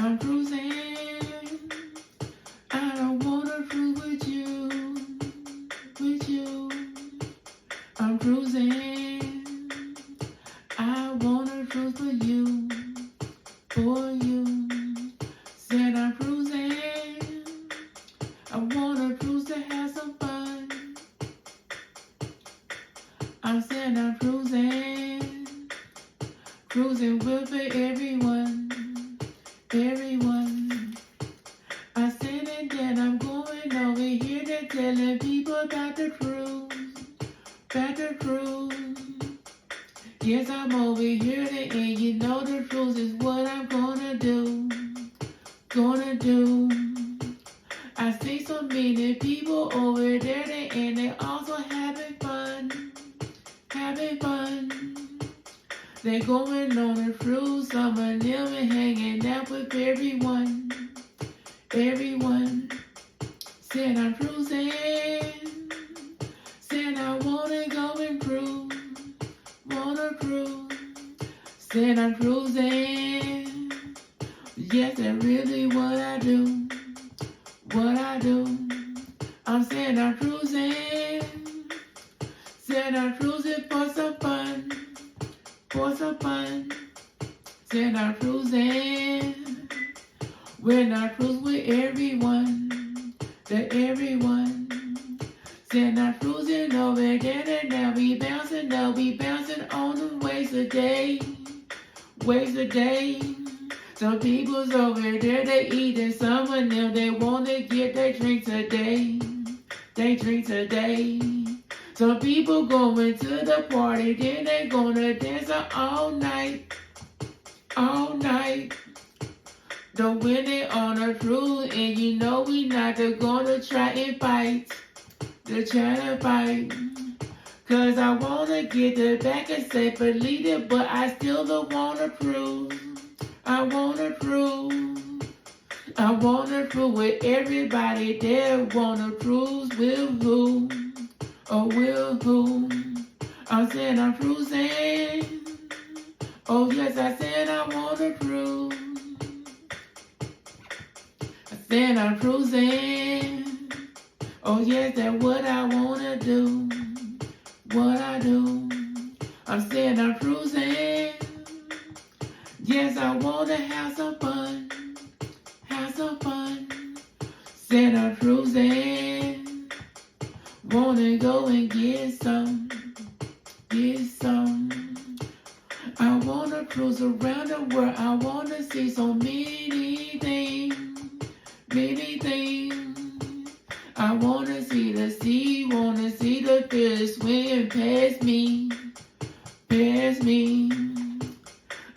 I'm cruising. I don't wanna cruise with you, with you. I'm cruising. I wanna cruise for you, for you. Said I'm cruising. I wanna cruise to have some fun. I'm saying I'm cruising, cruising with for everyone, everyone. I said it that I'm going over here to telling people about the cruise, about the cruise. Yes, I'm over here to end. You know the cruise is what I'm gonna do, gonna do. I see so many people over there, and they also having fun, having fun. They going on a cruise, some of them are hanging out with everyone, everyone. Said I'm cruising, said I wanna go and cruise, wanna cruise. Said I'm cruising, yes, that's really what I do, what I do. I'm saying I'm cruising, said I'm cruising for some fun, for some fun. Said I'm cruising, when I cruise with everyone, the everyone. Said I'm cruising over there and now we bouncing on the waves a day, waves a day. Some people's over there, they eating, some of them, they wanna get their drinks a day, they drinks a day. Some people going to the party, then they gonna dance all night, all night. Though when they on a cruise, and you know we not gonna try and fight, to try to fight. Cause I wanna get the back and safely there, but I still don't wanna cruise. I wanna cruise. I wanna cruise with everybody there. Wanna cruise with who? Oh, with who? I'm saying I'm cruising. Oh yes, I said I wanna cruise. I said I'm cruising. Oh yes, that's what I wanna do. What I do. I'm saying I'm cruising. Yes, I wanna have some fun. Have some fun. Said I'm cruising. Wanna go and get some. Get some. I wanna cruise around the world. I wanna see so many things. Many things. I wanna see the sea. Wanna see the fish swim past me. Past me.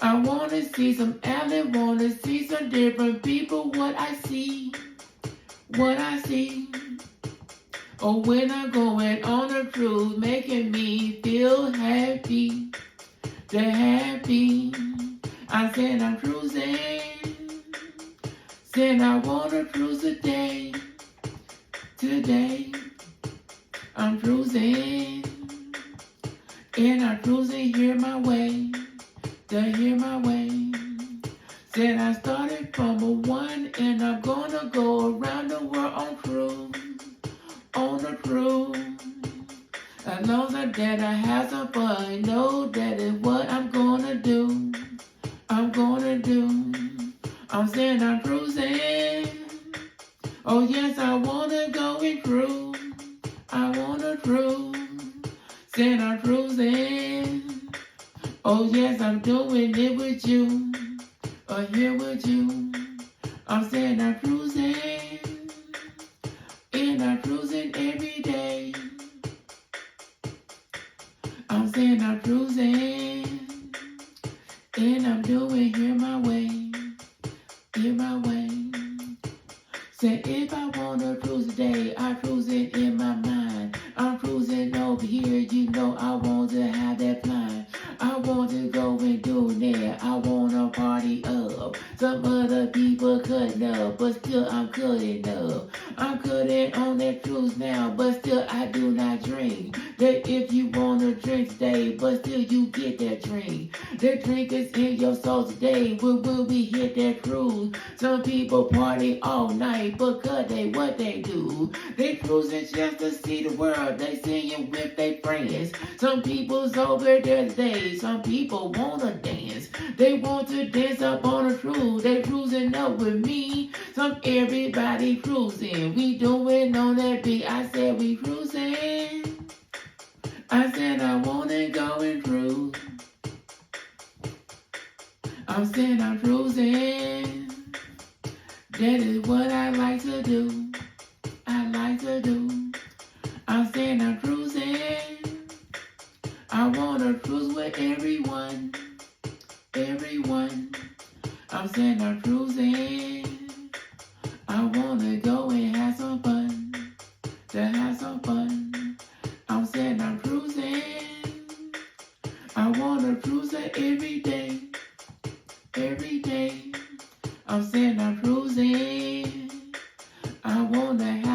I wanna see some island, wanna see some different people, what I see, what I see. Oh, when I'm going on a cruise, making me feel happy, the happy. I said I'm cruising, said I wanna cruise today, today. I'm cruising, and I'm cruising here my way. To hear my way. Said I started from a one and I'm gonna go around the world on cruise, on a cruise. As long as that I have some fun, know that is what I'm gonna do. I'm gonna do. I'm saying I'm cruising. Oh yes, I wanna go and cruise. I wanna cruise. Said I'm cruising. Oh yes, I'm doing it with you, or here with you. I'm saying I'm cruising, and I'm cruising every day. I'm saying I'm cruising, and I'm doing here my way, here my way. Said if I wanna cruise today, I cruise it in my mind. I'm cruising over here, you know I want to have that plan. I want to go and do that. I want to party up. Some other people cutting up, but still I'm cutting up. I'm cutting on that cruise now, but still I do not drink. That if you want to drink today, but still you get that drink. That drink is in your soul today. Will we hit that cruise? Some people party all night, but what they do? They cruising just to see the world. They seeing with their friends. Some people's over there today. Some people wanna dance. They want to dance up on a cruise. They cruising up with me. Everybody cruising. We doing on that beat. I said we cruising. I said I wanna go and cruise. I'm saying I'm cruising. That is what I like to do. I like to do. I'm saying I'm cruising. I wanna cruise with everyone. Everyone. I'm saying I'm cruising. I wanna go and have some fun. To have some fun. I'm saying I'm cruising. I wanna cruise it every day. Every day. I'm saying I'm cruising. I wanna have